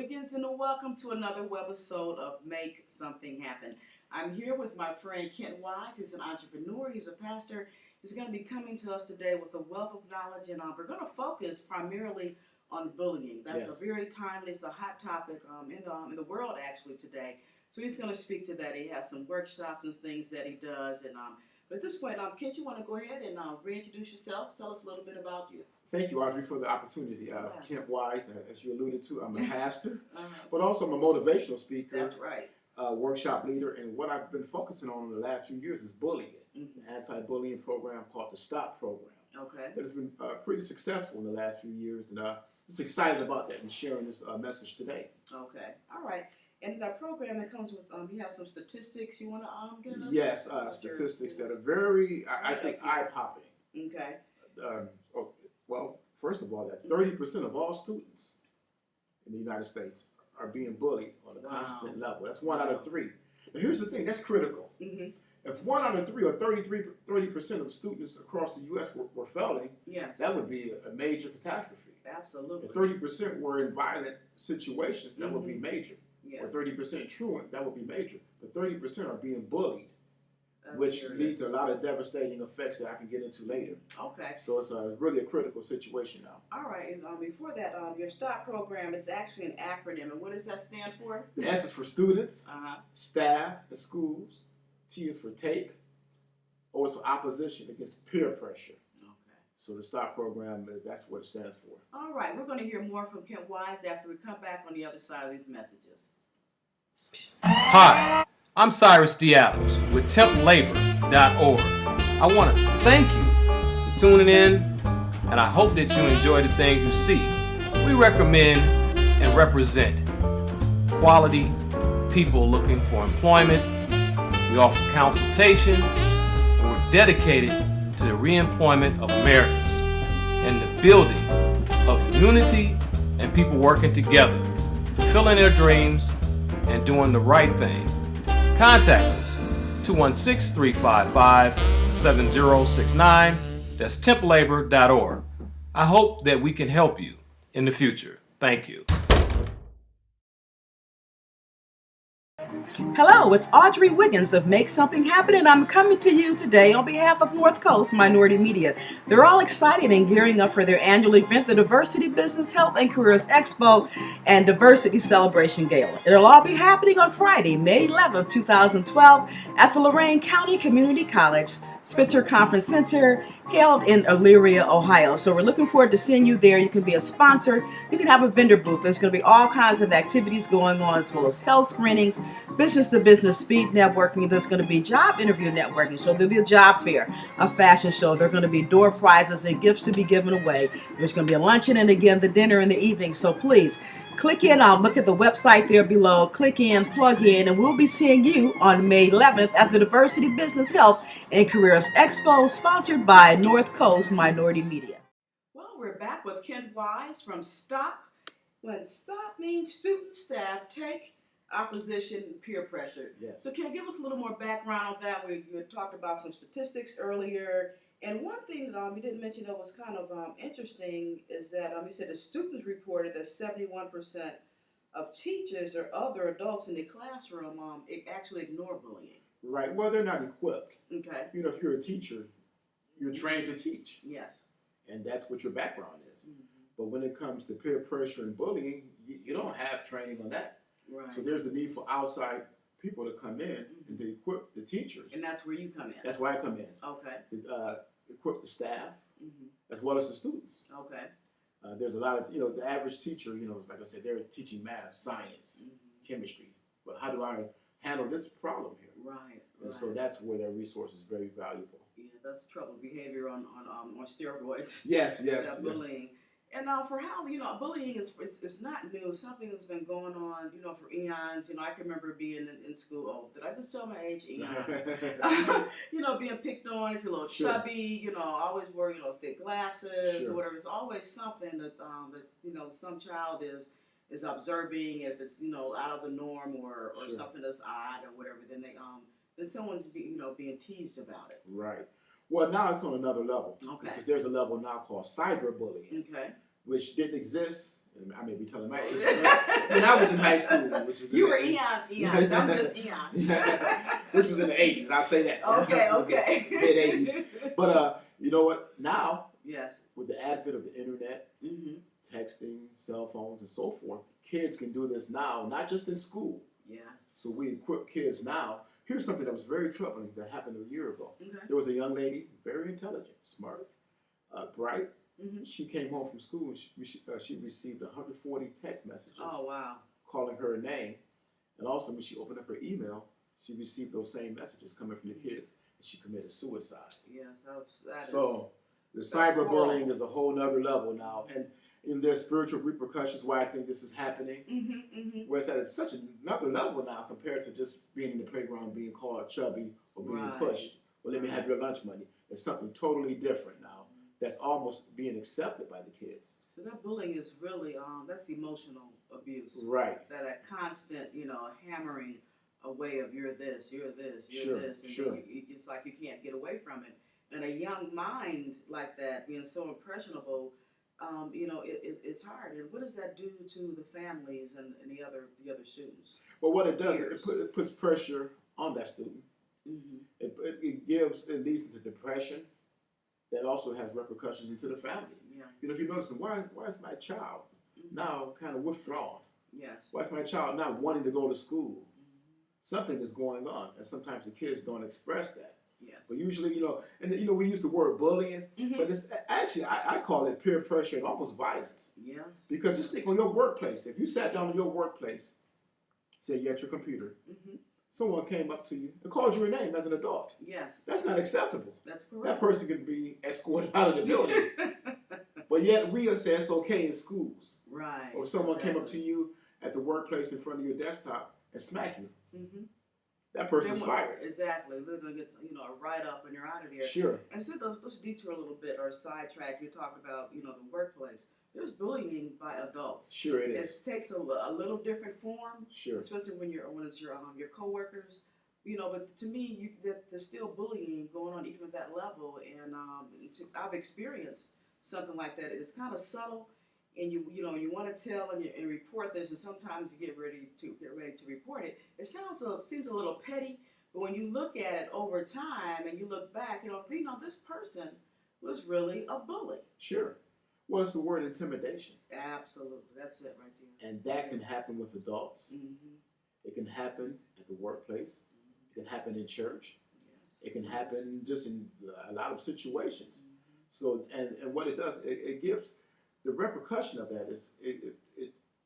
Wiggins, and welcome to another webisode of Make Something Happen. I'm here with my friend Kent Wise. He's an entrepreneur. He's a pastor. He's going to be coming to us today with a wealth of knowledge, and we're going to focus primarily on bullying. That's a very timely, it's a hot topic in the world actually today. So he's going to speak to that. He has some workshops and things that he does. And but at this point, Kent, you want to go ahead and reintroduce yourself? Tell us a little bit about you. Thank you, Audrey, for the opportunity. Yes. Kent Wise, as you alluded to, I'm a pastor, but also I'm a motivational speaker. That's right. Workshop leader, and what I've been focusing on in the last few years is bullying. An anti-bullying program called the STOP program. Okay. That has been pretty successful in the last few years, and just excited about that and sharing this message today. Okay. All right. And that program, it comes with, you have some statistics you want to give us? Yes, statistics that are very, I think, eye-popping. Okay. Well, first of all, that 30% of all students in the United States are being bullied on a constant level. That's 1 out of 3. Now, here's the thing, that's critical. If 1 out of 3 or 30% of students across the U.S. were failing, that would be a major catastrophe. Absolutely. If 30% were in violent situations, that would be major. Or 30% truant, that would be major. But 30% are being bullied. That's which leads to a lot of devastating effects that I can get into later. Okay. So it's really a critical situation now. All right. And before that, your STOP program is actually an acronym. And what does that stand for? The S is for students, staff, and schools. T is for take. O is for opposition against peer pressure. Okay. So the STOP program, that's what it stands for. All right. We're going to hear more from Kent Wise after we come back on the other side of these messages. Hi. I'm Cyrus D. Adams with TempLabor.org. I want to thank you for tuning in, and I hope that you enjoy the things you see. We recommend and represent quality people looking for employment. We offer consultation, and we're dedicated to the reemployment of Americans and the building of unity and people working together, fulfilling their dreams and doing the right thing. Contact us, 216-355-7069. That's TempLabor.org. I hope that we can help you in the future. Thank you. Hello, it's Audrey Wiggins of Make Something Happen, and I'm coming to you today on behalf of North Coast Minority Media. They're all excited and gearing up for their annual event, the Diversity Business Health and Careers Expo and Diversity Celebration Gala. It'll all be happening on Friday, May 11, 2012 at the Lorain County Community College Spitzer Conference Center, held in Elyria, Ohio. So we're looking forward to seeing you there. You can be a sponsor. You can have a vendor booth. There's going to be all kinds of activities going on, as well as health screenings, business-to-business speed networking. There's going to be job interview networking. So there'll be a job fair, a fashion show. There are going to be door prizes and gifts to be given away. There's going to be a luncheon and, again, the dinner in the evening. So please, click in, look at the website there below, click in, plug in, and we'll be seeing you on May 11th at the Diversity Business Health and Careers Expo, sponsored by North Coast Minority Media. Well, we're back with Kent Wise from STOP. When STOP means student, staff, take, opposition, and peer pressure. Yes. So can you give us a little more background on that? You had talked about some statistics earlier. And one thing you didn't mention that was kind of interesting is that you said the students reported that 71% of teachers or other adults in the classroom actually ignore bullying. Right. Well, they're not equipped. Okay. You know, if you're a teacher, you're trained to teach. Yes. And that's what your background is. But when it comes to peer pressure and bullying, you don't have training on that. Right. So there's a need for outside people to come in and to equip the teachers. And that's where you come in. That's where I come in. Okay. To equip the staff as well as the students. Okay. There's a lot of, the average teacher, like I said, they're teaching math, science, chemistry. But how do I handle this problem here? Right. And so that's where their resource is very valuable. Yeah, that's troubled behavior on steroids. Yes. Bullying. And for how, bullying is not new. Something that's been going on, for eons. I can remember being in school. Oh, did I just tell my age? Eons. Being picked on if you're a little chubby. Always wear, thick glasses or whatever. It's always something that some child is observing. If it's out of the norm or something that's odd or whatever, then then someone's being teased about it. Right. Well, now it's on another level. Okay. Because there's a level now called cyberbullying. Okay. Which didn't exist And I may be telling my age. When I was in high school, which was You were eons. I'm just eons. which was in the 80s. I'll say that. Okay. Mid 80s. But you know what? Now, Yes. with the advent of the internet, texting, cell phones, and so forth, kids can do this now, not just in school. Yes. So we equip kids now. Here's something that was very troubling that happened a year ago. Okay. There was a young lady, very intelligent, smart, bright. Mm-hmm. She came home from school and she received 140 text messages wow. calling her a name. And also when she opened up her email, she received those same messages coming from the kids, and she committed suicide. Yes, that so the cyberbullying is a whole nother level now. And there's spiritual repercussions why I think this is happening. Whereas at such another level now compared to just being in the playground, being called chubby or being pushed. Well, let me have your lunch money. It's something totally different now that's almost being accepted by the kids. Because that bullying is really, that's emotional abuse. Right. That constant, hammering away of you're this, you're this, you're this. And it's like you can't get away from it. And a young mind like that, being so impressionable, it's hard. And what does that do to the families and the other students? Well, what it does, it puts pressure on that student. It leads to depression. That also has repercussions into the family. Yeah. If you notice, why is my child now kind of withdrawn? Yes. Why is my child not wanting to go to school? Something is going on, and sometimes the kids don't express that. Yes. But usually, we use the word bullying, but it's actually, I call it peer pressure and almost violence. Yes. Because just think on your workplace. If you sat down in your workplace, say you're at your computer, someone came up to you and called you a name as an adult. Yes. That's not acceptable. That's correct. That person could be escorted out of the building. But yet we say it's okay in schools. Right. Or if someone came up to you at the workplace in front of your desktop and smack you. That person's fired. Exactly. They're going to get a write-up and you're out of there. Sure. And so let's detour a little bit or sidetrack. You're talking about, the workplace. There's bullying by adults. Sure it is. It takes a little different form. Sure. Especially when it's your coworkers. But to me, there's still bullying going on even at that level. And I've experienced something like that. It's kind of subtle, and you want to tell and report this, and sometimes you get ready to report it. It seems a little petty, but when you look at it over time and you look back, this person was really a bully. Sure. Well, it's the word intimidation. Absolutely, that's it right there. And that can happen with adults. It can happen at the workplace. It can happen in church. Yes. It can happen just in a lot of situations. So, and what it does, it gives the repercussion of that is it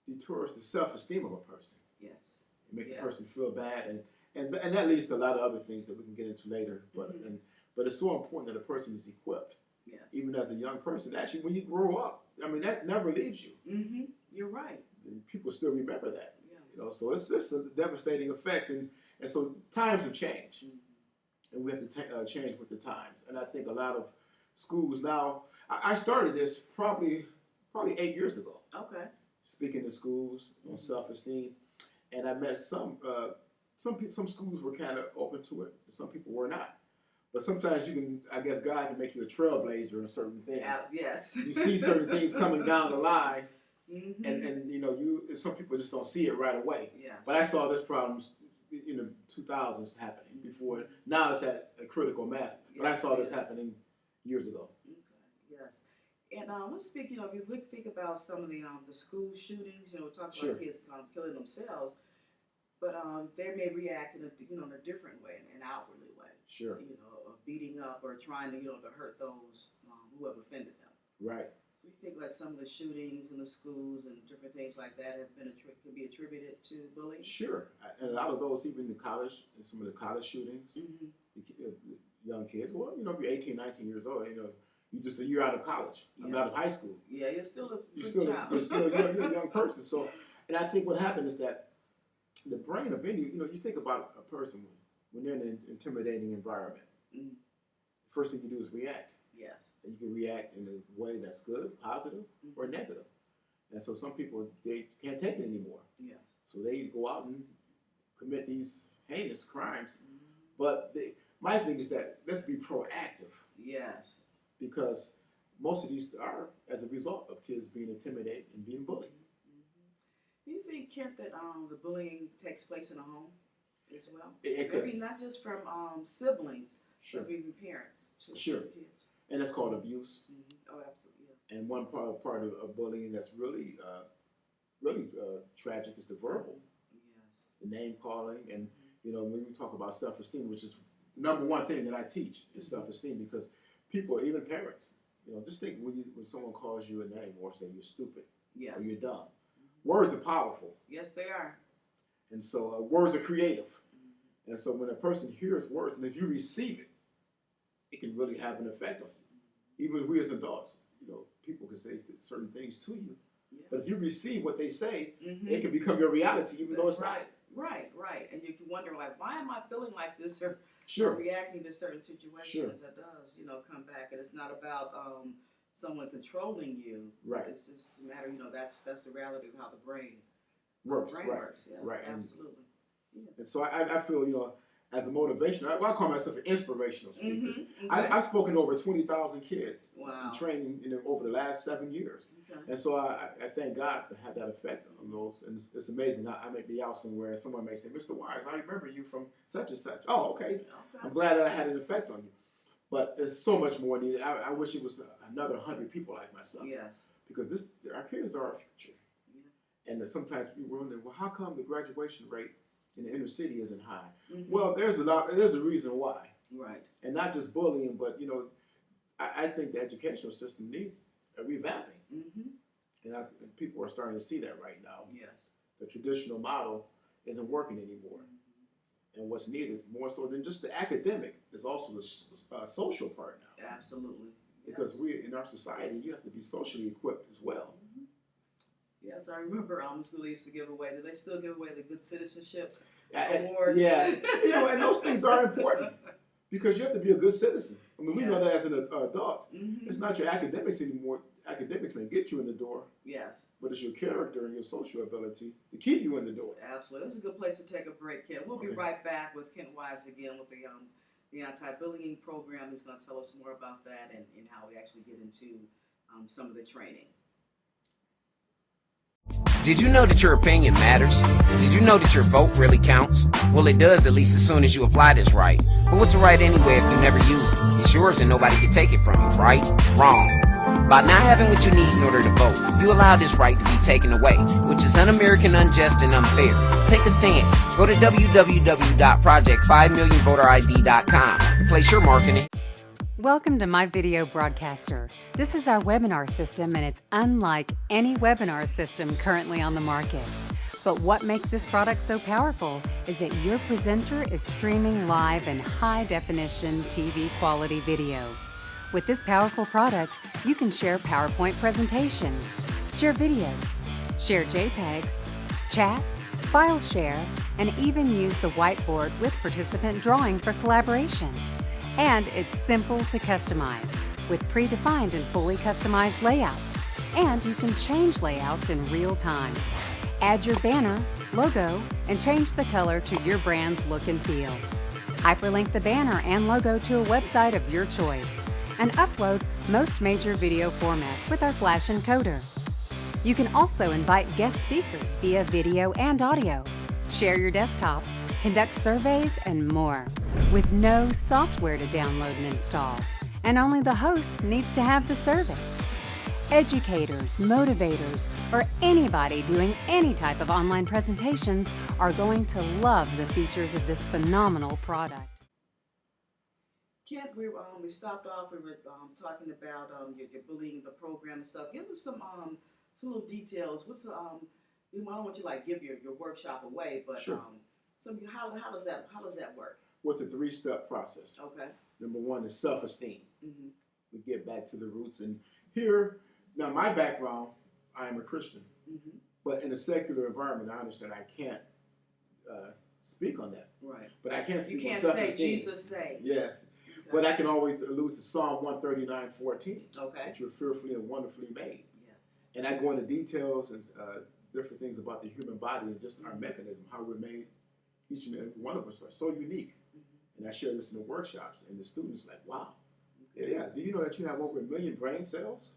deters the self-esteem of a person. Yes. It makes a person feel bad, and that leads to a lot of other things that we can get into later. But it's so important that a person is equipped. Yes. Even as a young person, actually, when you grow up, that never leaves you. You're right. And people still remember that. Yeah. So it's just a devastating effects, and so times have changed, and we have to change with the times. And I think a lot of schools now. I started this probably 8 years ago. Okay. Speaking to schools on self-esteem, and I met some schools were kind of open to it, some people were not. But sometimes God can make you a trailblazer in certain things. Yes. You see certain things coming down the line, and some people just don't see it right away. Yeah. But I saw this problem in the 2000s happening before. Now it's at a critical mass. But I saw this happening years ago. Okay. Yes. And let's speak. If you think about some of the school shootings, we talk about kids killing themselves, but they may react in a different way, an outwardly way. Sure. Beating up or trying to hurt those who have offended them. Right. So you think like some of the shootings in the schools and different things like that can be attributed to bullying? Sure. And a lot of those, even the college, some of the college shootings, young kids. Well, if you're 18, 19 years old, you're just a year out of college, out of high school. Yeah, you're still a child. You're a young person. So, and I think what happened is that the brain of any, you think about a person when they're in an intimidating environment. The first thing you do is react. Yes. And you can react in a way that's good, positive, or negative. And so some people, they can't take it anymore. Yes. So they go out and commit these heinous crimes. But my thing is that let's be proactive. Yes. Because most of these are as a result of kids being intimidated and being bullied. Do you think, Kent, that the bullying takes place in the home as well? It could. Maybe not just from siblings, Sure. but even parents to Sure. kids. And that's called abuse. Oh, absolutely, yes. And one part of bullying that's really tragic is the verbal, Yes. the name calling, and when we talk about self-esteem, which is the number one thing that I teach is self-esteem, because people, even parents, just think when someone calls you a name or say you're stupid Yes. or you're dumb. Words are powerful, Yes, they are. and so words are creative, and so when a person hears words, and if you receive it, it can really have an effect on you. Even we as adults, people can say certain things to you, Yeah. but if you receive what they say, Mm-hmm. it can become your reality, even though it's right. not. Right. And you can wonder, like, why am I feeling like this or Sure. reacting to certain situations? Sure. That does, come back. And it's not about someone controlling you. Right. It's just a matter, that's the reality of how the brain Works. works. Yes, Right. absolutely. And so I feel, as a motivation, I call myself an inspirational speaker. Mm-hmm. I've spoken to over 20,000 kids Wow. in training over the last 7 years. Okay. And so I thank God to have that effect on those. And it's amazing. I may be out somewhere and someone may say, Mr. Wise, I remember you from such and such. Oh, okay. I'm glad that I had an effect on you. But there's so much more needed. I wish it was another 100 people like myself. Yes. Because our kids are our future. Yeah. And sometimes people wonder, well, how come the graduation rate in the inner city isn't high? Mm-hmm. Well, there's a reason why. Right. And not just bullying, but I think the educational system needs a revamping. Mm-hmm. And people are starting to see that right now. Yes. The traditional model isn't working anymore. And what's needed, more so than just the academic, is also the social part now. Absolutely. Because we, in our society, you have to be socially equipped as well. Mm-hmm. Yes, I remember school used to give away. Do they still give away the good citizenship awards? Yeah. And those things are important because you have to be a good citizen. I mean, we know that as an adult. Mm-hmm. It's not your academics anymore. Academics may get you in the door. Yes. But it's your character and your social ability to keep you in the door. Absolutely. This is a good place to take a break, Kent. We'll be right back with Kent Wise again with the anti-bullying program. He's going to tell us more about that and how we actually get into some of the training. Did you know that your opinion matters? Did you know that your vote really counts? Well, it does, at least as soon as you apply this right. But what's a right anyway if you never use it? It's yours and nobody can take it from you, right? Wrong. By not having what you need in order to vote, you allow this right to be taken away, which is un-American, unjust, and unfair. Take a stand. Go to www.project5millionvoterid.com. Place your mark in it. Welcome to My Video Broadcaster. This is our webinar system, and it's unlike any webinar system currently on the market. But what makes this product so powerful is that your presenter is streaming live in high-definition TV quality video. With this powerful product, you can share PowerPoint presentations, share videos, share JPEGs, chat, file share, and even use the whiteboard with participant drawing for collaboration. And it's simple to customize with predefined and fully customized layouts. And you can change layouts in real time. Add your banner, logo, and change the color to your brand's look and feel. Hyperlink the banner and logo to a website of your choice. And upload most major video formats with our Flash encoder. You can also invite guest speakers via video and audio, share your desktop, conduct surveys, and more, with no software to download and install, and only the host needs to have the service. Educators, motivators, or anybody doing any type of online presentations are going to love the features of this phenomenal product. Kent, we stopped off. We were talking about your bullying, the program and stuff. Give us some little details. What's I don't want you to give your workshop away, but Sure. How does that work? Well, it's a 3-step process. Okay. Number one is self-esteem. Mm-hmm. We get back to the roots. And here, now my background, I am a Christian. Mm-hmm. But in a secular environment, I understand I can't speak on that. Right. But I can't speak You on can't self-esteem. say Jesus saves. Yes. Okay. But I can always allude to Psalm 139:14. Okay. That you're fearfully and wonderfully made. Yes. And I go into details and different things about the human body and just our mechanism, how we're made. Each and every one of us are so unique. Mm-hmm. And I share this in the workshops, and the students are like, wow. Yeah. Do you know that you have over 1 million brain cells?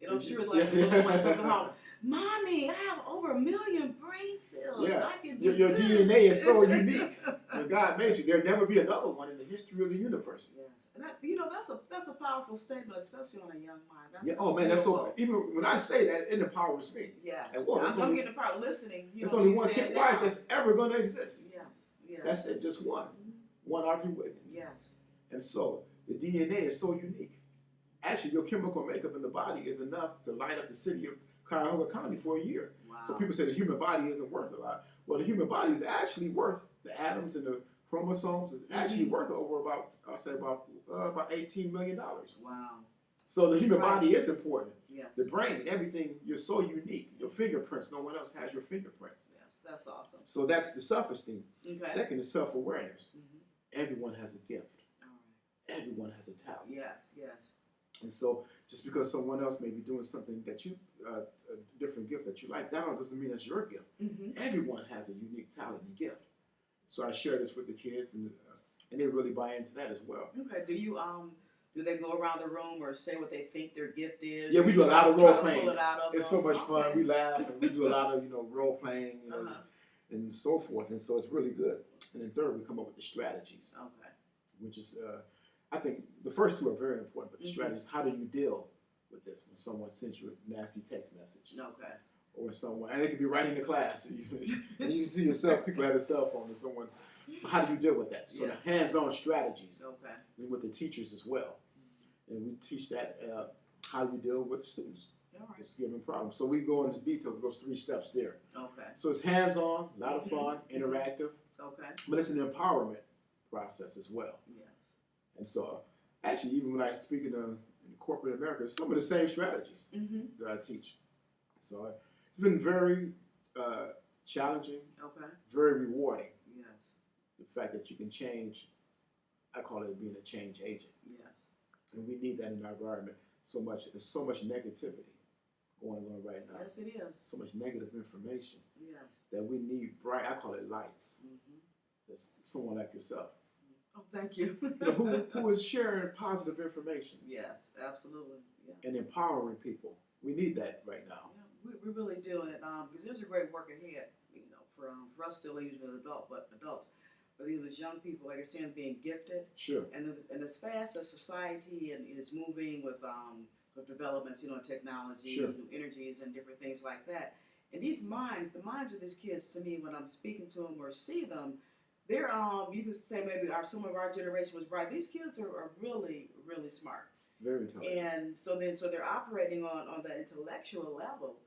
I'm sure Yeah. the little ones at home. Mommy, I have over 1 million brain cells. Yeah. I can do Your this. DNA is so unique. When God made you, there'll never be another one in the history of the universe. Yes. And that, you know, that's a powerful statement, especially on a young mind. Yeah. Oh man, that's so. Even when I say that, it empowers me. Yes. And well, I'm getting the power listening. You there's know, only you one said Kid Wise that's ever going to exist. Yes. Yes. That's it, just one. One Audrey Wiggins. Yes. And so the DNA is so unique. Actually, your chemical makeup in the body is enough to light up the city of Cuyahoga County for a year. Wow. So people say the human body isn't worth a lot. Well, the human body is actually worth, the atoms and the chromosomes is actually worth over about, I'll say about $18 million. Wow. So the human Right. body is important. Yes. The brain, everything, you're so unique. Your fingerprints, no one else has your fingerprints. Yes. That's awesome. So that's the self-esteem. Okay. Second is self-awareness. Mm-hmm. Everyone has a gift. All right. Everyone has a talent. Yes. Yes. And so just because someone else may be doing something that you, a different gift that you like, that doesn't mean that's your gift. Mm-hmm. Everyone has a unique talent and gift. So I share this with the kids, and they really buy into that as well. Okay. Do they go around the room or say what they think their gift is? Yeah, we do a lot of Try role to playing. pull it out of It's them? so much fun. Okay. We laugh, and we do a lot of role playing, Uh-huh. and so forth. And so it's really good. And then third, we come up with the strategies, Okay. which is I think the first two are very important. But the Mhm. strategies, how do you deal with this when someone sends you a nasty text message? Okay. Or someone, and it could be right in the class. And you can see yourself, people have a cell phone, and someone, how do you deal with that? So Yeah. the hands-on strategies, Okay. and with the teachers as well. And we teach that how you deal with the students, All right. just given problems. So we go into detail of those 3 steps there. Okay. So it's hands-on, a lot of fun, interactive, Okay. but it's an empowerment process as well. Yes. And so actually, even when I speak in corporate America, some of the same strategies Mm-hmm. that I teach. So it's been very challenging, Okay. very rewarding. Yes. The fact that you can change, I call it being a change agent. Yes. And we need that in our environment so much. There's so much negativity going on right now. Yes, it is. So much negative information Yes. that we need bright, I call it lights. Mm-hmm. That's someone like yourself. Oh, thank you. Who is sharing positive information Yes, absolutely. Yes. and empowering people. We need that right now. Yeah, we really do, and because there's a great work ahead, for us still even as adults, but these young people, like you're saying, being gifted, Sure. and as fast as society is moving with developments, technology, Sure. new energies, and different things like that, and the minds of these kids, to me, when I'm speaking to them or see them, they're you could say maybe some of our generation was bright. These kids are really, really smart. Very intelligent. And so they're operating on the intellectual level,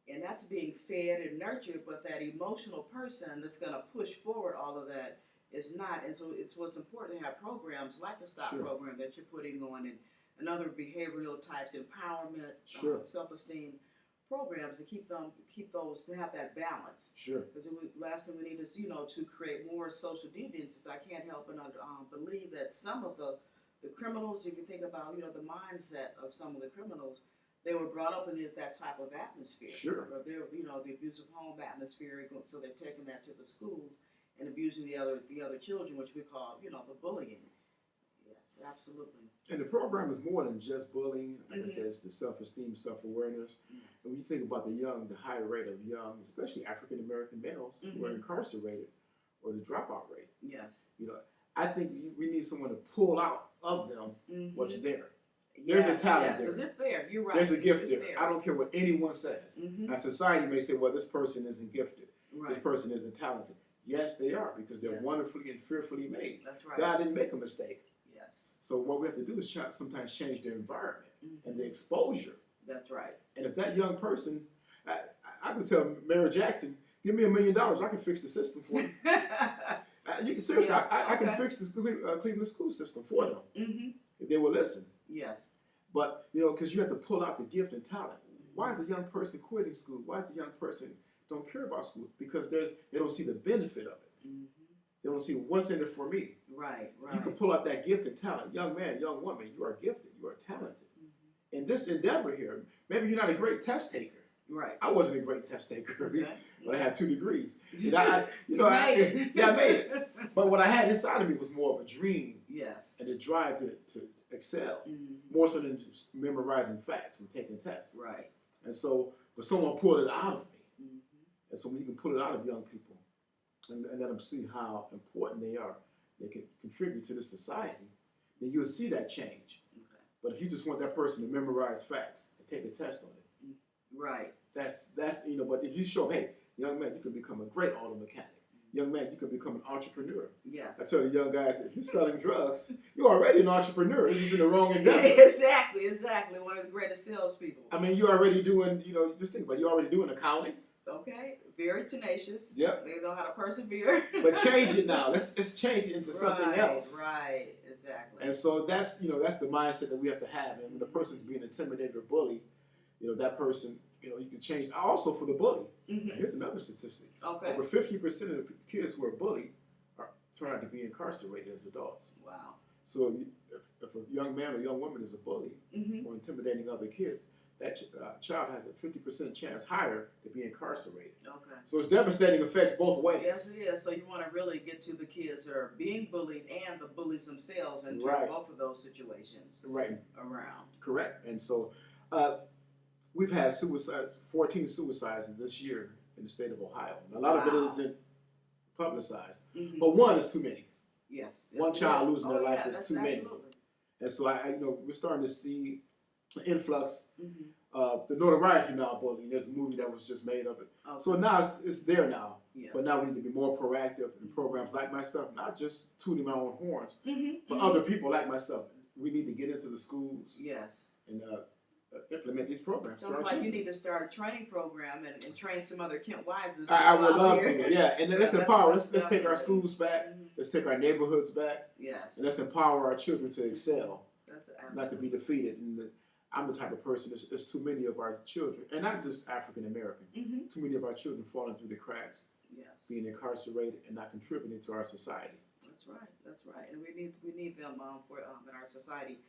and that's being fed and nurtured, but that emotional person that's going to push forward all of that is not. And so it's what's important to have programs like the STOP Sure. program that you're putting on, and other behavioral types, empowerment, Sure. self-esteem programs to keep those, to have that balance. Sure. Because last thing we need is, to create more social deviances. I can't help but believe that some of the criminals, if you think about, the mindset of some of the criminals, they were brought up in that type of atmosphere. Sure. Or they're, the abusive home atmosphere, so they're taking that to the schools and abusing the other children, which we call, the bullying. Yes, absolutely. And the program is more than just bullying. Like I Mhm. said, it's the self-esteem, self-awareness. Mhm. And when you think about the high rate of young, especially African-American males who are Mhm. incarcerated, or the dropout rate, Yes. I think we need someone to pull out of them Mhm. what's there. There's a talent there. Because it's there. You're right. There's a gift It's there. I don't care what anyone says. Mhm. Now, society may say, well, this person isn't gifted. Right. This person isn't talented. Yes, they are, because they're Yes. wonderfully and fearfully made. That's right. God didn't make a mistake. Yes. So what we have to do is sometimes change their environment Mhm. and the exposure. That's right. And if that young person, I could tell Mary Jackson, give me $1 million, I can fix the system for you. Seriously, Yeah, I can okay. fix the Cleveland school system for them Mm-hmm. if they will listen. Yes. But, because you have to pull out the gift and talent. Why is a young person quitting school? Why is a young person don't care about school? Because they don't see the benefit of it. Mm-hmm. They don't see what's in it for me. Right. Right. You can pull out that gift and talent. Young man, young woman, you are gifted. You are talented. Mm-hmm. In this endeavor here, maybe you're not a great test taker. Right. I wasn't a great test taker, Okay. but I had 2 degrees. And I made it. I made it. But what I had inside of me was more of a dream Yes. and a drive to excel, Mm-hmm. more so than just memorizing facts and taking tests. Right. And so but someone pulled it out of me. And so when you can pull it out of young people and let them see how important they are, they can contribute to the society, then you'll see that change. Okay. But if you just want that person to memorize facts and take a test on it, Right. that's but if you show, hey, young man, you can become a great auto mechanic. Young man, you can become an entrepreneur. Yes. I tell the young guys, if you're selling drugs, you're already an entrepreneur. You're just in the wrong endeavor. Exactly. One of the greatest salespeople. I mean, you're already doing, just think about it, you're already doing accounting. Okay. Very tenacious. Yep. They know how to persevere. But change it now. Let's change it into something else. Right. Exactly. And so that's the mindset that we have to have. And when the person's being intimidated or bullied, that person, you can change. Also for the bully. Now, here's another statistic. Okay. Over 50% of the kids who are bullied turn out to be incarcerated as adults. Wow. So if a young man or young woman is a bully or intimidating other kids, that child has a 50% chance higher to be incarcerated. Okay. So it's devastating effects both ways. Yes, it is. So you want to really get to the kids who are being bullied and the bullies themselves and turn both of those situations around. Correct. And so we've had 14 suicides this year in the state of Ohio. A lot of it isn't publicized, but one is too many. Yes. One child losing their life is too many. Absolutely. And so we're starting to see an influx of the notoriety now of bullying. There's a movie that was just made of it. Okay. So now it's there now. Yes. But now we need to be more proactive in programs like myself, not just tooting my own horns, but other people like myself. We need to get into the schools and implement these programs. Sounds like you need to start a training program and train some other Kent Wises. I would love to, yeah. And then let's empower. Let's take our schools back. Let's take our neighborhoods back. Yes. And let's empower our children to excel, That's not to be defeated. And I'm the type of person. There's too many of our children, and not just African American. Too many of our children falling through the cracks, being incarcerated and not contributing to our society. That's right. That's right. And we need them for in our society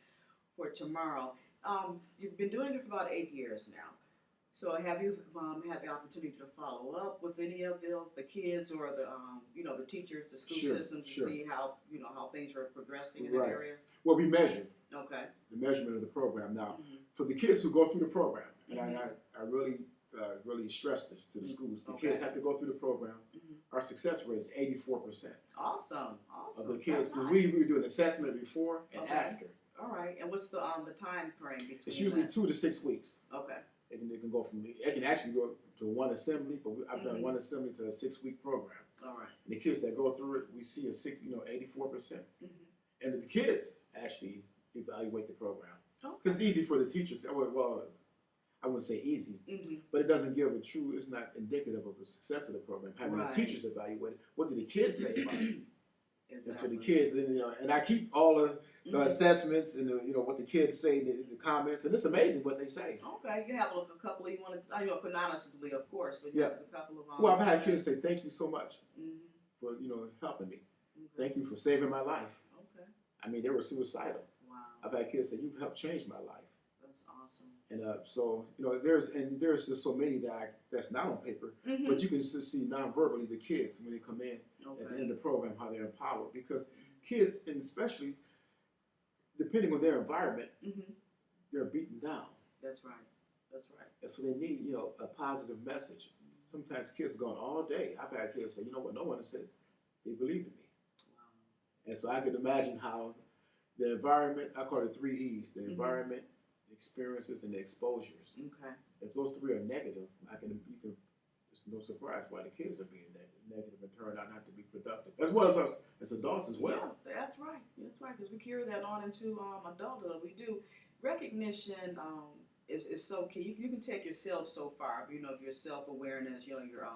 for tomorrow. You've been doing it for about 8 years now. So have you had the opportunity to follow up with any of the kids or the teachers, the school systems to see how how things are progressing in that area? Well, we measure. Okay. The measurement of the program. Now, for the kids who go through the program, and I really stress this to the schools, the kids have to go through the program. Our success rate is 84%. Awesome. Of the kids, because we do an assessment before and after. All right. And what's the time frame between It's usually 2 to 6 weeks. Okay. It can go from, it can actually go to one assembly, but I've done one assembly to a 6-week program. All right. And the kids that go through it, we see 84%. And the kids actually evaluate the program. Because it's easy for the teachers. Well, I wouldn't say easy, but it doesn't give it's not indicative of the success of the program. Having the teachers evaluate it, what do the kids say about it? And so the kids, and I keep all of the assessments and what the kids say, the comments, and it's amazing what they say. Okay, you have a couple you want to, anonymously, of course, but you have a couple of. Well, I've had kids say, "Thank you so much for helping me. Thank you for saving my life." Okay. I mean, they were suicidal. Wow. I've had kids say, "You've helped change my life." That's awesome. And so there's just so many that's not on paper, but you can see non-verbally the kids when they come in at the end of the program how they're empowered, because kids, and especially depending on their environment, they're beaten down. That's right. That's right. And so they need a positive message. Sometimes kids are gone all day. I've had kids say, "You know what? No one has said they believe in me." Wow. And so I could imagine how the environment, I call it 3 E's: the environment, experiences, and the exposures. Okay. If those 3 are negative, it's no surprise why the kids are being negative and turn out not to be productive, as well as us as adults as well. Yeah, that's right. That's right, because we carry that on into adulthood. We do. Recognition is so key. You can take yourself so far. Your self-awareness, your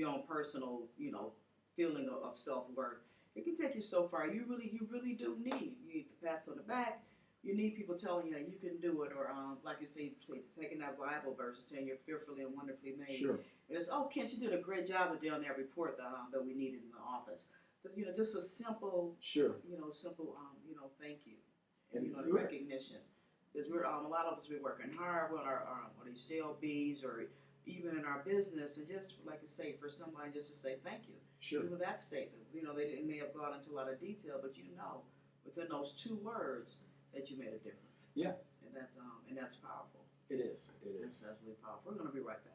own personal, feeling of self-worth. It can take you so far. You really do need the pats on the back. You need people telling you that you can do it, or like you say, taking that Bible verse and saying you're fearfully and wonderfully made. Sure. It's Kent, you did a great job of doing that report that we needed in the office. But, just a simple, thank you, and the recognition, because we're a lot of us we're working hard on our these JLBs or even in our business, and just like you say, for somebody just to say thank you. Sure. Even that statement, they may have gone into a lot of detail, but within those 2 words that you made a difference. Yeah. And that's powerful. It is. It That's is. really powerful. We're going to be right back.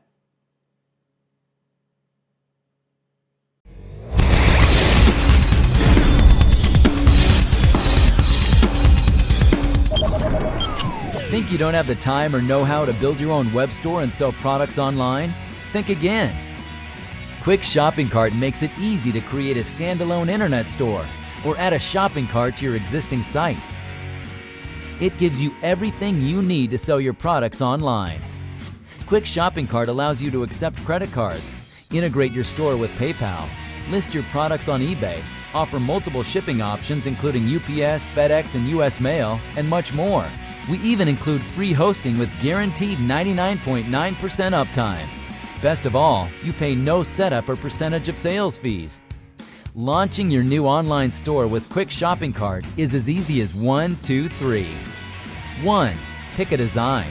Think you don't have the time or know-how to build your own web store and sell products online? Think again. Quick Shopping Cart makes it easy to create a standalone internet store or add a shopping cart to your existing site. It gives you everything you need to sell your products online. Quick Shopping Cart allows you to accept credit cards, integrate your store with PayPal, list your products on eBay, offer multiple shipping options including UPS, FedEx, and US Mail, and much more. We even include free hosting with guaranteed 99.9% uptime. Best of all, you pay no setup or percentage of sales fees. Launching your new online store with Quick Shopping Cart is as easy as 1, 2, 3. 1. Pick a design.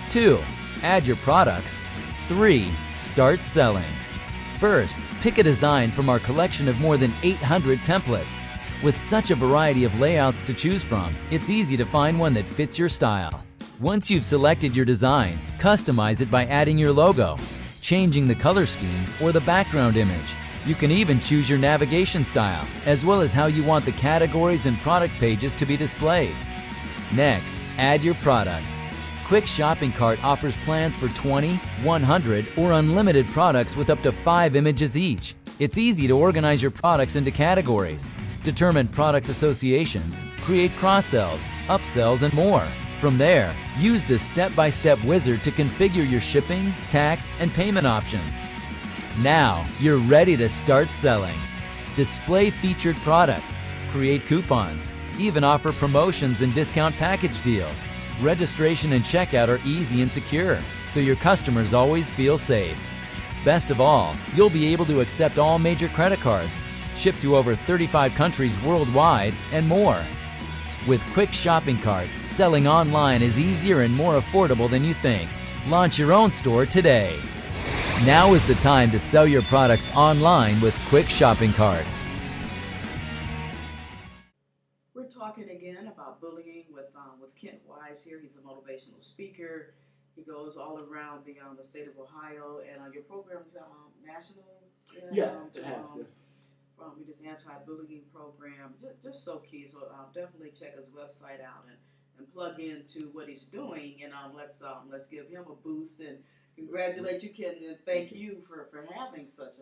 2. Add your products. 3. Start selling. First, pick a design from our collection of more than 800 templates. With such a variety of layouts to choose from, it's easy to find one that fits your style. Once you've selected your design, customize it by adding your logo, changing the color scheme or the background image. You can even choose your navigation style, as well as how you want the categories and product pages to be displayed. Next, add your products. Quick Shopping Cart offers plans for 20, 100, or unlimited products with up to 5 images each. It's easy to organize your products into categories, determine product associations, create cross-sells, upsells, and more. From there, use the step-by-step wizard to configure your shipping, tax, and payment options. Now, you're ready to start selling. Display featured products, create coupons, even offer promotions and discount package deals. Registration and checkout are easy and secure, so your customers always feel safe. Best of all, you'll be able to accept all major credit cards, ship to over 35 countries worldwide, and more. With Quick Shopping Cart, selling online is easier and more affordable than you think. Launch your own store today. Now is the time to sell your products online with Quick Shopping Cart. We're talking again about bullying with Kent Wise here. He's a motivational speaker. He goes all around the state of Ohio, and your program's national. Yeah, it has. Yes. With his anti-bullying program, just so key. So definitely check his website out and plug into what he's doing, and let's give him a boost and congratulate you, Ken, and thank you for having such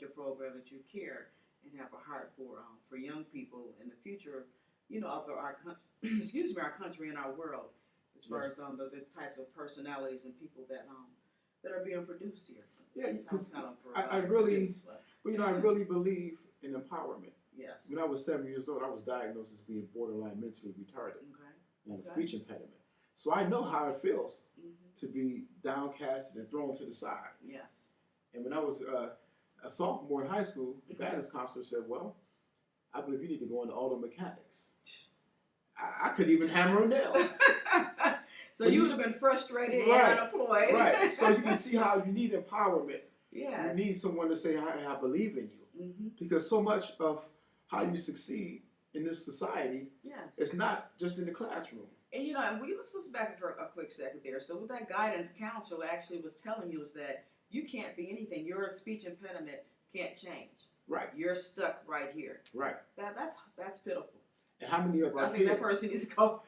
a program that you care and have a heart for young people in the future, of our our country and our world, as far as the types of personalities and people that are being produced here. Yeah, because I really believe in empowerment. Yes. When I was 7 years old, I was diagnosed as being borderline mentally retarded and a speech impediment. So I know how it feels to be downcast and thrown to the side. Yes. And when I was a sophomore in high school, the guidance counselor said, well, I believe you need to go into auto mechanics. I could even hammer a nail. So you would have been frustrated and unemployed. Right. So you can see how you need empowerment. Yes. You need someone to say, I believe in you. Because so much of how you succeed in this society is not just in the classroom. And let's listen back for a quick second there. So what that guidance counselor actually was telling you is that you can't be anything. Your speech impediment can't change. Right. You're stuck right here. Right. That's pitiful. And how many of our kids? I think that person needs to go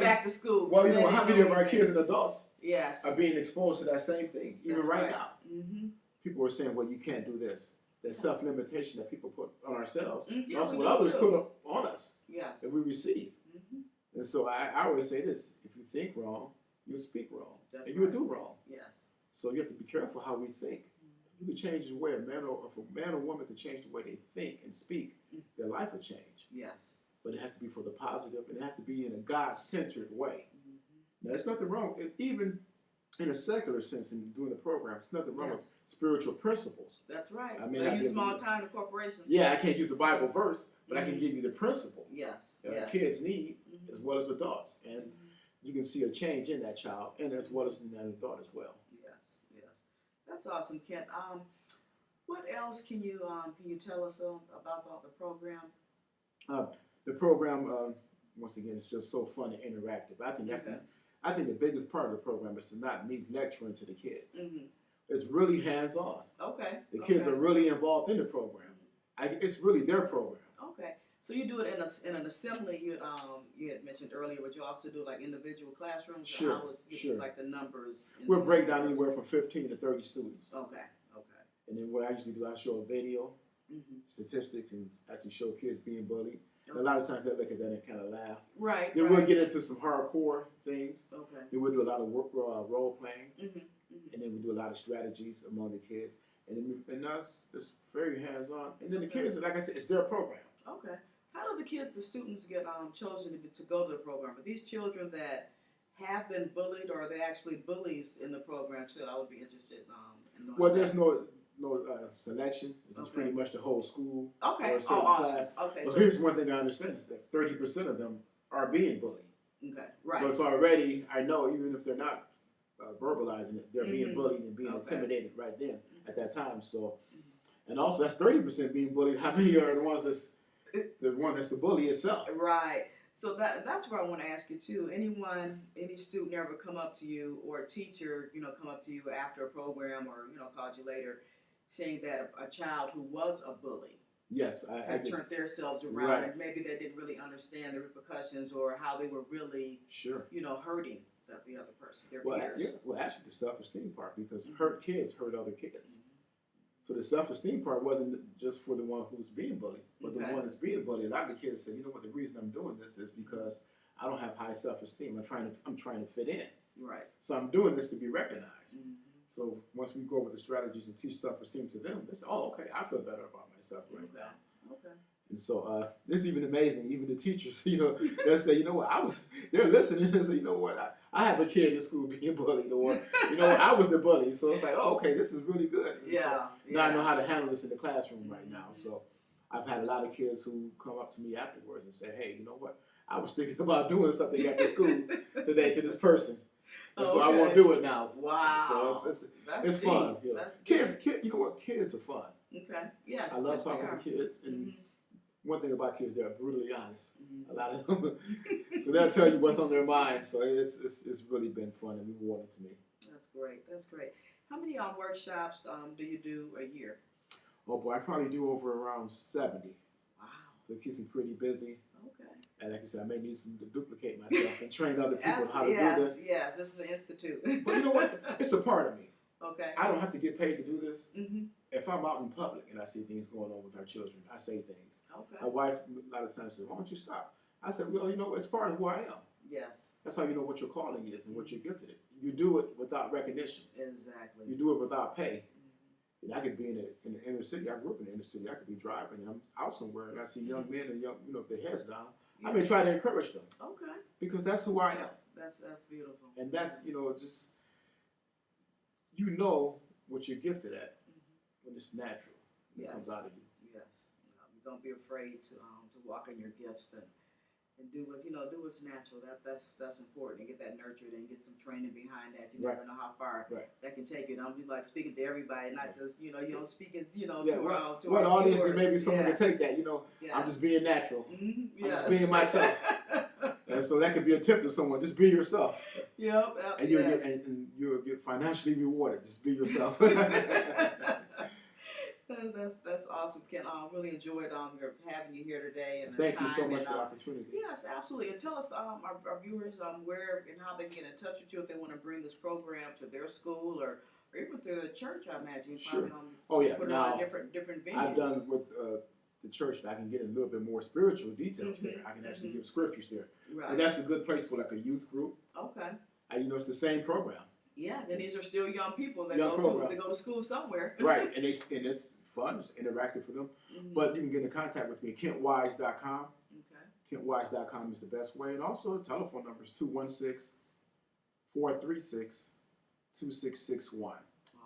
back to school. Well, how many of our kids and adults are being exposed to that same thing, even right now? People are saying, well, you can't do this. There's self-limitation that people put on ourselves. Also, what others put on us that we receive. And so I always say this: if you think wrong, you'll speak wrong, and you'll do wrong. Yes. So you have to be careful how we think. You can change the way if a man or woman can change the way they think and speak, their life will change. Yes. But it has to be for the positive, and it has to be in a God-centered way. Now, there's nothing wrong, even in a secular sense, in doing the program. There's nothing wrong with spiritual principles. That's right. I mean, they use small time to corporations. Yeah, I can't use the Bible verse, but I can give you the principle that yes. kids need as well as adults, and you can see a change in that child, and as well as in that adult as well. Yes, yes, that's awesome, Kent. What else can you tell us about the program? The program, once again, is just so fun and interactive. I think that's I think the biggest part of the program is to not me lecturing to the kids. Mm-hmm. It's really hands-on. Okay. The kids are really involved in the program. It's really their program. Okay. So you do it in an assembly. You had mentioned earlier, but you also do like individual classrooms. Sure. Or how is Sure. like the numbers? We'll break down anywhere from 15 to 30 students. Okay. Okay. And then what I usually do, I show a video, Mm-hmm. statistics, and actually show kids being bullied. And a lot of times they look at that and kind of laugh. Right. Then right. we'll get into some hardcore things. Okay. Then we'll do a lot of work, role playing, Mm-hmm. Mm-hmm. and then we do a lot of strategies among the kids. And that's it's very hands-on. And then the kids, like I said, it's their program. Okay. How do the students get chosen to go to the program? Are these children that have been bullied, or are they actually bullies in the program too? I would be interested in knowing. Well, that. there's no selection. It's just Okay. pretty much the whole school. Okay. Or a certain Awesome. class. Okay. But here's one thing I understand is that 30% of them are being bullied. Okay. Right. So it's already, I know, even if they're not verbalizing it, they're being Mhm. bullied and being Okay. intimidated right then at that time. So, and also that's 30% being bullied. How many are the ones that's the bully itself? Right. So that's where I want to ask you too. Any student ever come up to you, or a teacher, come up to you after a program, or called you later, saying that a child who was a bully Yes, I had get turned themselves around, Right. and maybe they didn't really understand the repercussions or how they were really, sure. hurting the other person, their Well, peers. yeah, well, actually, the self-esteem part, because hurt kids hurt other kids. So the self-esteem part wasn't just for the one who's being bullied, but the Okay. one that's being bullied. A lot of the kids say, you know what, the reason I'm doing this is because I don't have high self-esteem. I'm trying to fit in. Right. So I'm doing this to be recognized. Mhm. So once we go over the strategies and teach self-esteem to them, they say, oh, okay, I feel better about myself right now. Okay. And so this is even amazing. Even the teachers, they'll say, you know what, they're listening and say, you know what, I have a kid in school being bullied, or, I was the bully. So it's like, oh, okay, this is really good. And Yeah. so now I know how to handle this in the classroom right now. So I've had a lot of kids who come up to me afterwards and say, hey, you know what, I was thinking about doing something after school today to this person. And so I Okay. won't do it now. Wow. So it's That's fun. deep. That's Kids, you know what, kids are fun. Okay. Yeah. I love yes, they talking are. to kids. And Mhm. one thing about kids, they're brutally honest. Mhm. A lot of them. So they'll tell you what's on their mind. So it's really been fun and rewarding to me. That's great. That's great. How many workshops do you do a year? Oh boy, I probably do over around 70. Wow. So it keeps me pretty busy. Okay. And like you said, I may need to duplicate myself and train other people how to yes, do this. yes. This is the institute. But you know what? It's a part of me. Okay. I don't have to get paid to do this. Mhm. If I'm out in public and I see things going on with our children, I say things. Okay. My wife a lot of times says, why don't you stop? I said, well, it's part of who I am. Yes. That's how you know what your calling is and what you're gifted in. You do it without recognition. Exactly. You do it without pay. And I could be in the inner city. I grew up in the inner city. I could be driving and I'm out somewhere and I see young men and with their heads down. I may try to encourage them Okay. because that's who I am. That's beautiful. And that's, just, what you're gifted at when it's natural. When it Yes. comes out of you. Yes. Don't be afraid to walk in your gifts and do what's natural. That's important. And get that nurtured and get some training behind that. You Right. never know how far Right. that can take you. Don't be like speaking to everybody, not just you don't speak it Yeah, to well, to the our audience, viewers. maybe someone Yes. can take that, Yes. I'm just being natural. Mhm. I'm just Yes. being myself. And so that could be a tip to someone, just be yourself. Yep. And you'll get financially rewarded. Just be yourself. That's awesome, Ken. I really enjoyed having you here today. And the Thank you so time much and, for the opportunity. Yes, absolutely. And tell us, our viewers, where and how they can get in touch with you if they want to bring this program to their school or even through the church. I imagine. You Sure. Probably, Oh yeah. put it Now on different venues. I've done with the church. I can get a little bit more spiritual details Mhm, there. I can actually mhm. give scriptures there, Right. and that's a good place for like a youth group. Okay. It's the same program, Yeah. Then these are still young people that Young program. they go to school somewhere. right? And it's fun, it's interactive for them. Mhm. But you can get in contact with me at KentWise.com. Okay. KentWise.com is the best way, and also the telephone number is 216-436-2661.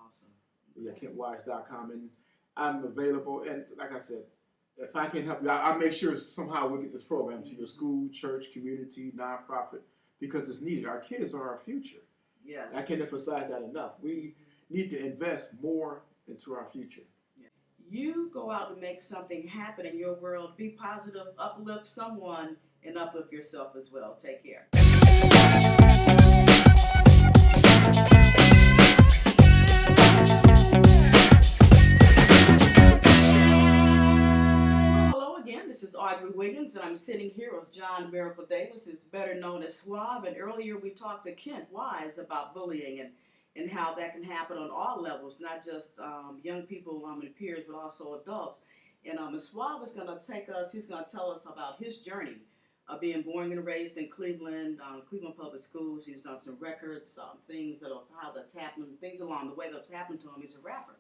Awesome. Yeah, KentWise.com, and I'm available. And like I said, if I can help you, I'll make sure somehow we get this program to your school, church, community, nonprofit, because it's needed. Our kids are our future. Yes. I can't emphasize that enough. We need to invest more into our future. You go out and make something happen in your world. Be positive, uplift someone, and uplift yourself as well. Take care. Hello again, this is Audrey Wiggins, and I'm sitting here with John Miracle Davis, who's better known as Suave. And earlier we talked to Kent Wise about bullying and how that can happen on all levels, not just young people and peers, but also adults. And Suave is going to take us, he's going to tell us about his journey of being born and raised in Cleveland, Cleveland Public Schools. He's done some records, things that of how that's happened, things along the way that's happened to him. He's a rapper.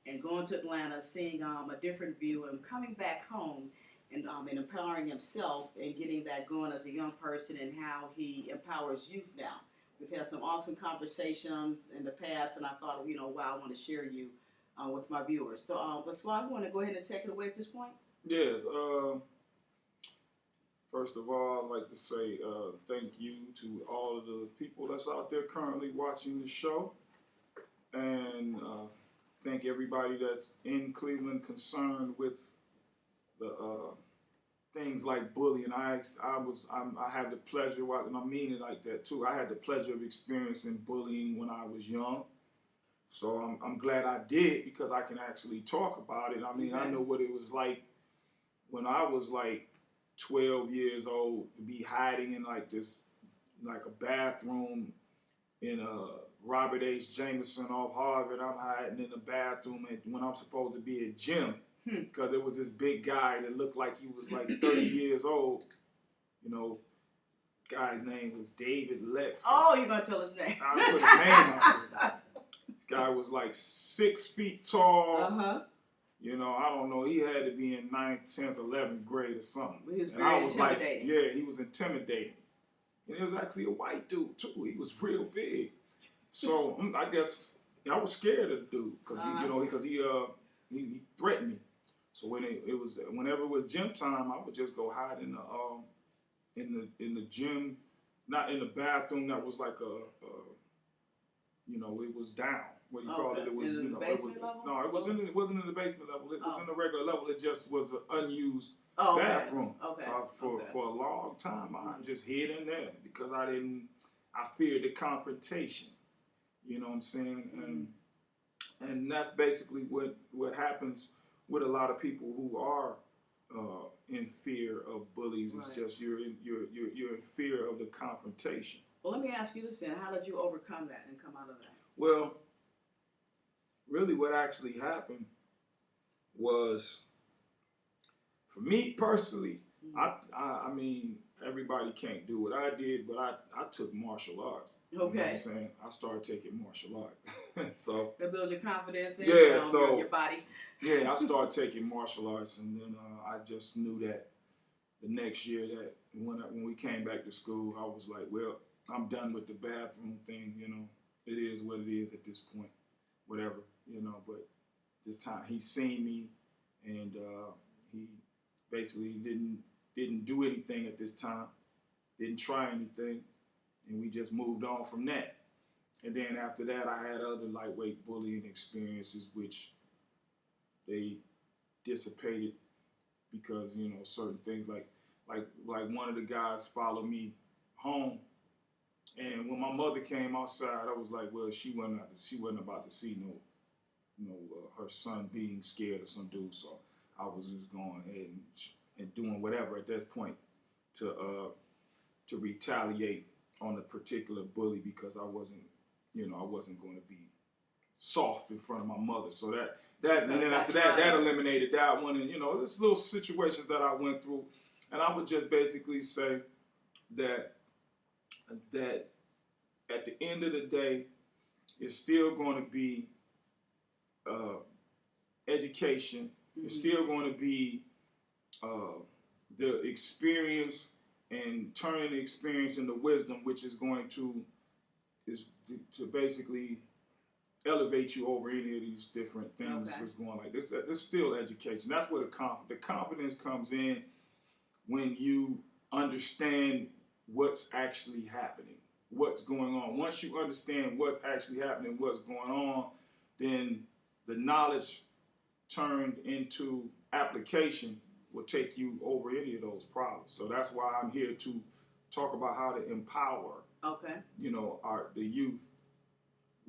And going to Atlanta, seeing a different view, and coming back home and empowering himself and getting that going as a young person, and how he empowers youth now. We've had some awesome conversations in the past, and I thought, wow, I want to share you with my viewers. So, but Swag, you want to go ahead and take it away at this point? Yes. First of all, I'd like to say thank you to all of the people that's out there currently watching the show, and thank everybody that's in Cleveland concerned with the things like bullying. I had the pleasure, and I mean it like that too. I had the pleasure of experiencing bullying when I was young, so I'm glad I did, because I can actually talk about it. I mean, I know what it was like when I was like 12 years old to be hiding in like a bathroom in Robert H. Jameson off Harvard. I'm hiding in the bathroom when I'm supposed to be at gym, because there was this big guy that looked like he was like 30 years old. Guy's name was David Letford. Oh, you're going to tell his name. I put his name out there. This guy was like 6 feet tall. Uh-huh. I don't know. He had to be in 9th, 10th, 11th grade or something. He was very intimidating. Yeah, he was intimidating. And he was actually a white dude, too. He was real big. So I guess I was scared of the dude, because he threatened me. So whenever it was gym time, I would just go hide in the gym, not in the bathroom. That was like it was down. What do you call it? It was in the basement level? No, it wasn't in the basement level. It was in the regular level. It just was an unused bathroom. Okay. So for a long time, I just hid in there, because I feared the confrontation. You know what I'm saying? And that's basically what happens with a lot of people who are in fear of bullies. It's just you're in fear of the confrontation. Well, let me ask you this then. How did you overcome that and come out of that? Well, really what actually happened was, for me personally, I mean, everybody can't do what I did, but I took martial arts. Okay. You know what I'm saying? I started taking martial arts. So to build your confidence in your body. Yeah, I started taking martial arts, and then I just knew that the next year that when we came back to school, I was like, well, I'm done with the bathroom thing. It is what it is at this point, whatever. But this time he seen me, and he basically didn't do anything at this time, didn't try anything, and we just moved on from that. And then after that, I had other lightweight bullying experiences, which they dissipated because certain things like one of the guys followed me home, and when my mother came outside, I was like, well, she wasn't about to see her son being scared of some dude, so I was just going ahead and doing whatever at this point to retaliate on a particular bully, because I wasn't going to be soft in front of my mother. So and then after that eliminated that one, and there's little situations that I went through, and I would just basically say that at the end of the day, it's still going to be education. Mm-hmm. It's still going to be the experience, and turning the experience into wisdom, which is going to basically elevate you over any of these different things that's going like this. It's still education. That's where the confidence comes in, when you understand what's actually happening, what's going on. Once you understand what's actually happening, what's going on, then the knowledge turned into application will take you over any of those problems. So that's why I'm here to talk about how to empower, the youth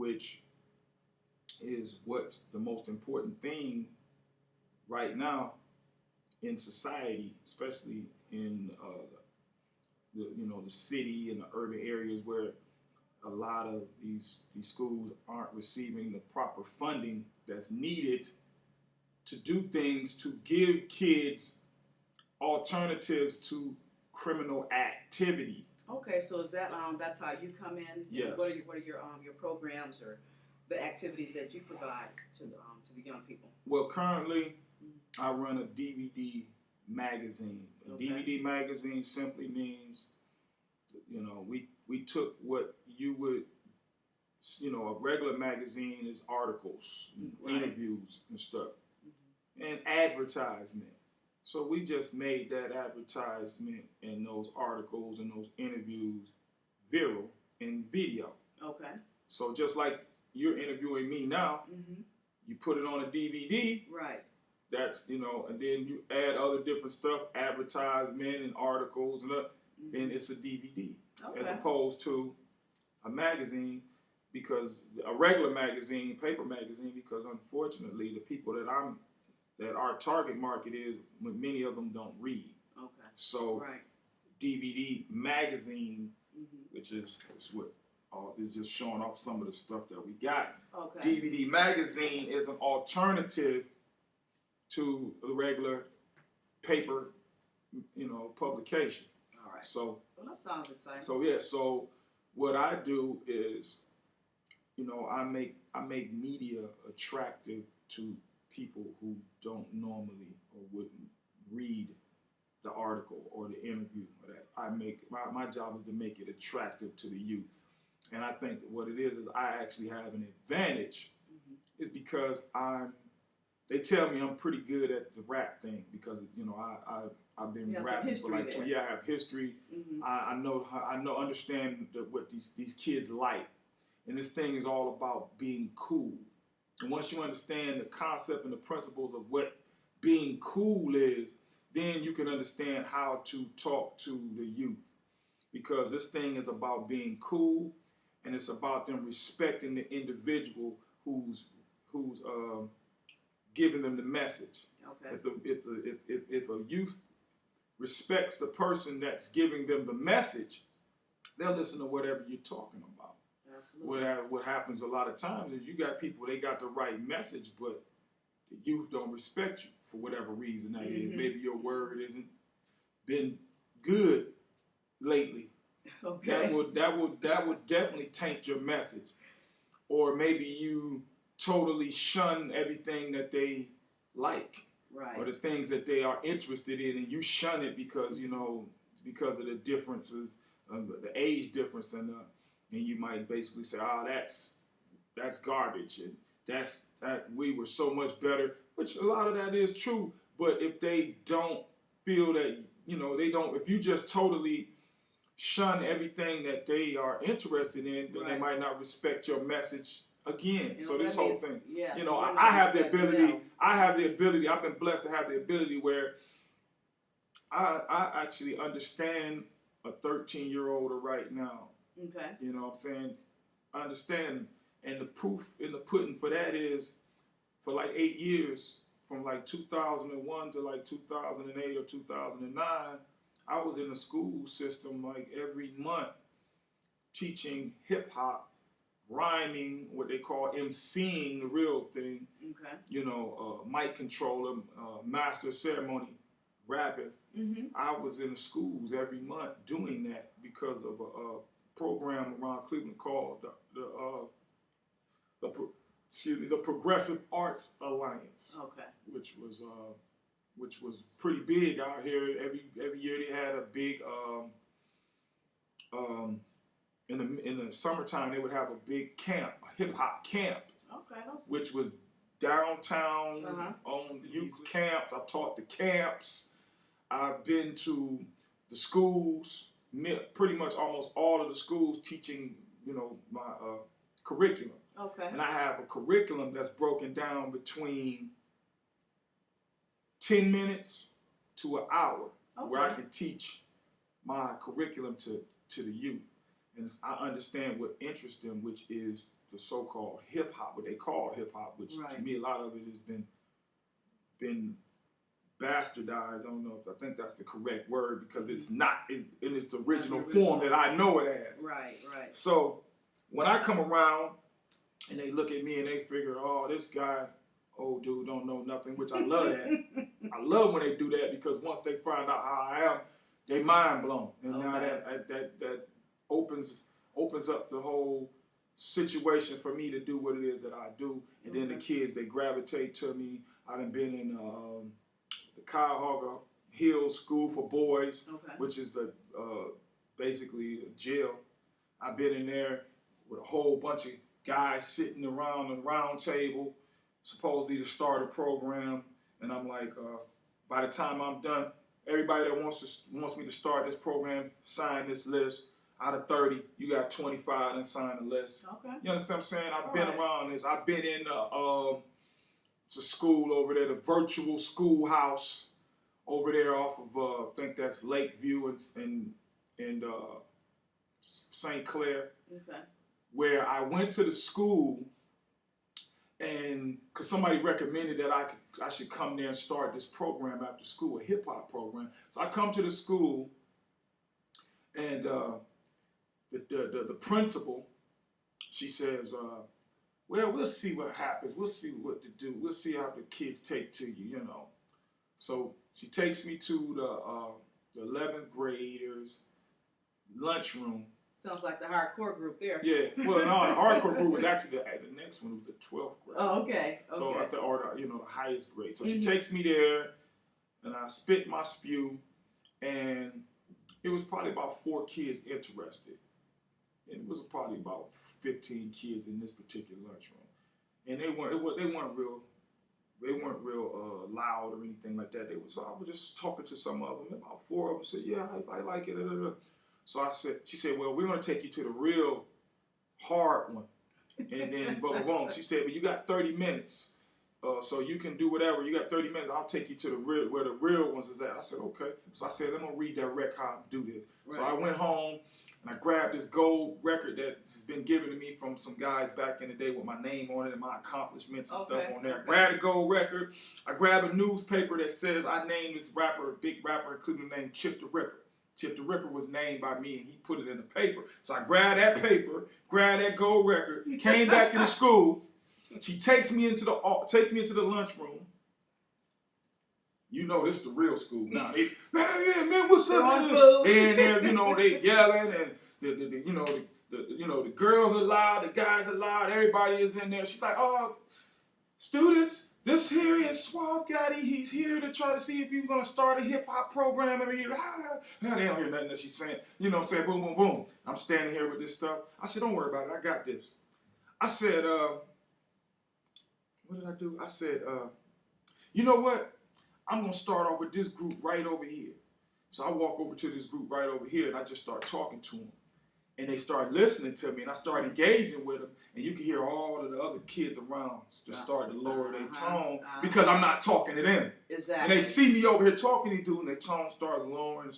which is what's the most important thing right now in society, especially in the city and the urban areas where a lot of these schools aren't receiving the proper funding that's needed to do things to give kids alternatives to criminal activity. Okay, so is that that's how you come in? Yes. What are your programs or the activities that you provide to the young people? Well, currently I run a DVD magazine. A Okay. DVD magazine simply means, we took what you would, a regular magazine is articles, Right. interviews and stuff, and advertisement. So we just made that advertisement and those articles and those interviews viral in video. Okay. So just like you're interviewing me now, you put it on a DVD. Right. That's, and then you add other different stuff, advertisement and articles, and then it's a DVD. Okay. As opposed to a magazine, because a regular magazine, paper magazine, because unfortunately the people that our target market is, many of them don't read. Okay. So Right. DVD magazine, which is what is just showing off some of the stuff that we got. Okay. DVD magazine is an alternative to the regular paper, publication. All right. So Well, that sounds exciting. so what I do is, I make media attractive to people who don't normally or wouldn't read the article or the interview or that. I make my job is to make it attractive to the youth. And I think that what it is I actually have an advantage is because they tell me I'm pretty good at the rap thing because I've been rapping for like 2 years. I have history. I understand what these kids like, and this thing is all about being cool. And once you understand the concept and the principles of what being cool is, then you can understand how to talk to the youth, because this thing is about being cool, and it's about them respecting the individual who's giving them the message. Okay. If a youth respects the person that's giving them the message, they'll listen to whatever you're talking about. Absolutely. What happens a lot of times is you got people, they got the right message, but the youth don't respect you for whatever reason that is. Maybe your word hasn't been good lately. Okay. That would definitely taint your message. Or maybe you totally shun everything that they like, Right. or the things that they are interested in, and you shun it because of the differences, the age difference, and you might basically say, that's garbage, and that we were so much better, which a lot of that is true. But if they don't feel that, if you just totally shun everything that they are interested in, then they might not respect your message again. So this whole thing, I have the ability. I've been blessed to have the ability where I actually understand a 13-year-old right now. Okay. You know what I'm saying? I understand. And the proof in the pudding for that is, for like 8 years, from like 2001 to like 2008 or 2009, I was in the school system like every month teaching hip hop, rhyming, what they call MCing, the real thing. Okay. Mic controller, master of ceremony, rapping. I was in the schools every month doing that because of a program around Cleveland called the Progressive Arts Alliance. Okay. Which was pretty big out here. Every year they had a big in the summertime they would have a big camp, a hip hop camp. Okay. Which was downtown on youth camps. I've taught the camps. I've been to the schools, pretty much almost all of the schools, teaching my curriculum. Okay. And I have a curriculum that's broken down between 10 minutes to an hour, where I can teach my curriculum to the youth. And I understand what interests them, which is the so-called hip hop, what they call hip hop, which to me a lot of it has been bastardized. I don't know if I think that's the correct word, because it's not in its original form that I know it as. Right. So when I come around and they look at me and they figure, oh, this guy, old dude, don't know nothing, which I love that. I love when they do that, because once they find out how I am, they mind blown. And now that opens up the whole situation for me to do what it is that I do. And then the kids, they gravitate to me. I done been in the Cuyahoga Hills School for Boys, which is the basically a jail. I've been in there with a whole bunch of guys sitting around a round table, supposedly to start a program. And I'm like, by the time I'm done, everybody that wants me to start this program, sign this list. Out of 30, you got 25 and sign the list. Okay. You understand what I'm saying? I've been around this. I've been in it's a school over there, the virtual schoolhouse over there off of I think that's Lakeview and St. Clair. Okay. Where I went to the school, and because somebody recommended that I should come there and start this program after school, a hip hop program. So I come to the school, and the principal, she says, well, we'll see what happens. We'll see what to do. We'll see how the kids take to you, you know. So she takes me to the 11th graders' lunchroom. Sounds like the hardcore group there. Yeah, well, no, the hardcore group was actually the next one was the 12th grade. Oh, okay. So at the highest grade. So she takes me there, and I spit my spew, and it was probably about 4 kids interested. And it was probably about 15 kids in this particular lunchroom, and they weren't real loud or anything like that. So I was just talking to some of them. And about 4 of them said, "Yeah, I like it." So she said, "Well, we're gonna take you to the real hard one," and then boom. She said, "But you got 30 minutes, so you can do whatever. You got 30 minutes. I'll take you to the real where the real ones is at." I said, "Okay." So I said, "I'm gonna redirect how I do this." Right. So I went home. And I grabbed this gold record that has been given to me from some guys back in the day with my name on it and my accomplishments and stuff on there. I grabbed a gold record. I grabbed a newspaper that says I named this rapper, a big rapper, including the name Chip the Ripper. Chip the Ripper was named by me, and he put it in the paper. So I grabbed that paper, grabbed that gold record, came back into school. She takes me into the lunchroom. You know, this is the real school now. They, man, what's up? They in there, they yelling, and the girls are loud, the guys are loud, everybody is in there. She's like, "Oh, students, this here is Suave Gotti. He's here to try to see if you're gonna start a hip hop program over here." They don't hear nothing that she's saying. You know what I'm saying? Boom, boom, boom. I'm standing here with this stuff. I said, "Don't worry about it. I got this." I said, what did I do? I said, you know what? I'm going to start off with this group right over here. So I walk over to this group right over here, and I just start talking to them. And they start listening to me, and I start engaging with them. And you can hear all of the other kids around just start to lower their tone because I'm not talking to them. Exactly. And they see me over here talking to them, and their tone starts lowering.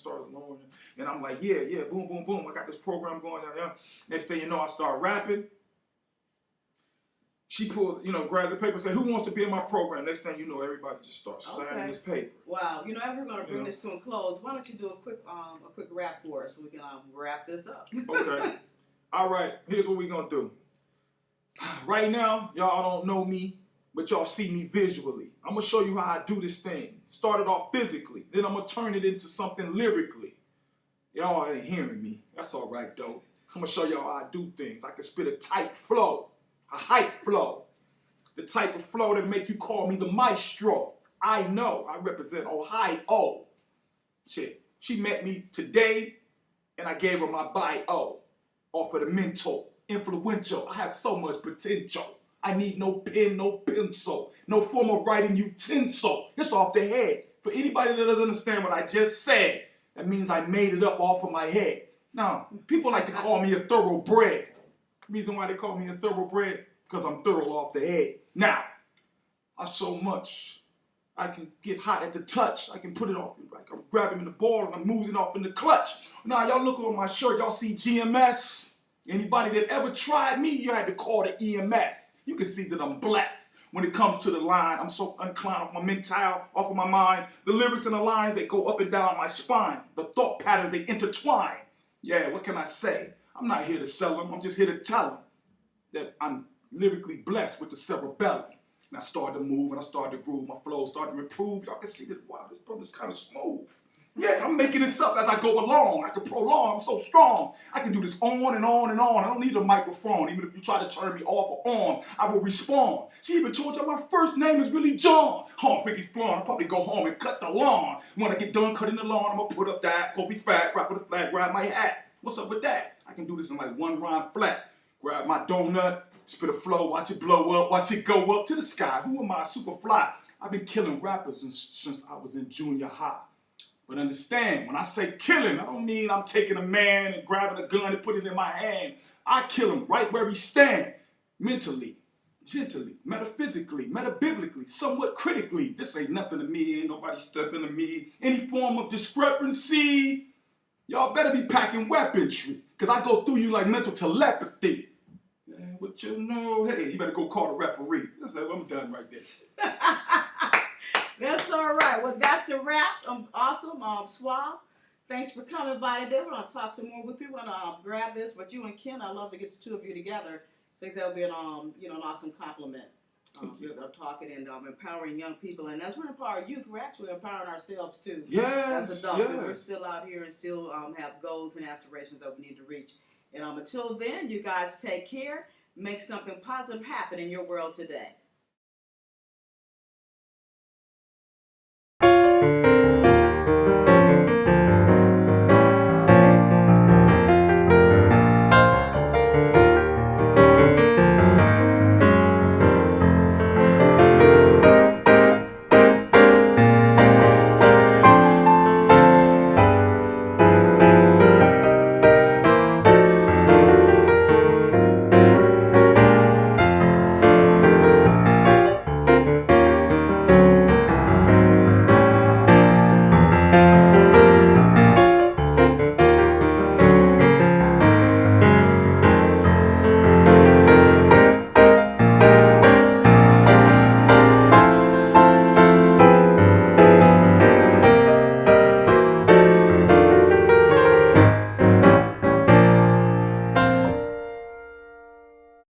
And I'm like, yeah, boom, boom, boom. I got this program going. Next thing you know, I start rapping. She pulled, grabs the paper and said, "Who wants to be in my program?" Next thing you know, everybody just starts signing this paper. Wow. As we're going to bring this to a close, why don't you do a quick rap for us so we can wrap this up? Okay. All right. Here's what we're going to do. Right now, y'all don't know me, but y'all see me visually. I'm going to show you how I do this thing. Started off physically. Then I'm going to turn it into something lyrically. Y'all ain't hearing me. That's all right, though. I'm going to show y'all how I do things. I can spit a tight flow. A hype flow, the type of flow that make you call me the maestro. I know, I represent Ohio. Shit, she met me today, and I gave her my bio. Off of the mental, influential. I have so much potential. I need no pen, no pencil, no form of writing utensil. It's off the head. For anybody that doesn't understand what I just said, that means I made it up off of my head. Now, people like to call me a thoroughbred. Reason why they call me a thoroughbred, because I'm thorough off the head. Now, I so much I can get hot at the touch. I can put it off, like I'm grabbing the ball and I'm moving off in the clutch. Now y'all look on my shirt, y'all see GMS. Anybody that ever tried me, you had to call the EMS. You can see that I'm blessed. When it comes to the line, I'm so inclined off my mental, off of my mind. The lyrics and the lines, they go up and down my spine. The thought patterns, they intertwine. Yeah, what can I say? I'm not here to sell them. I'm just here to tell them that I'm lyrically blessed with the cerebellum. And I started to move and I started to groove. My flow started to improve. Y'all can see that, wow, this brother's kind of smooth. Yeah, I'm making this up as I go along. I can prolong. I'm so strong. I can do this on and on and on. I don't need a microphone. Even if you try to turn me off or on, I will respond. She even told you my first name is really John. Oh, I think he's blonde. I'll probably go home and cut the lawn. When I get done cutting the lawn, I'm going to put up that, go be back, rap with a flag, grab my hat. What's up with that? I can do this in like one rhyme flat. Grab my donut, spit a flow, watch it blow up, watch it go up to the sky. Who am I? Super fly. I've been killing rappers since I was in junior high. But understand, when I say killing, I don't mean I'm taking a man and grabbing a gun and putting it in my hand. I kill him right where he stand. Mentally, gently, metaphysically, metabiblically, somewhat critically. This ain't nothing to me, ain't nobody stepping to me. Any form of discrepancy, y'all better be packing weaponry, because I go through you like mental telepathy. Yeah, but you know, hey, you better go call the referee. I'm done right there. That's all right. Well, that's a wrap. Awesome. Suave, thanks for coming by today. We're going to talk some more with you. We're going to grab this. But you and Ken, I'd love to get the two of you together. I think that'll be an awesome compliment. Of talking and empowering young people. And as we empower youth, we're actually empowering ourselves too. Yes, as adults. yes. We're still out here and still have goals and aspirations that we need to reach. And until then, you guys take care. Make something positive happen in your world today.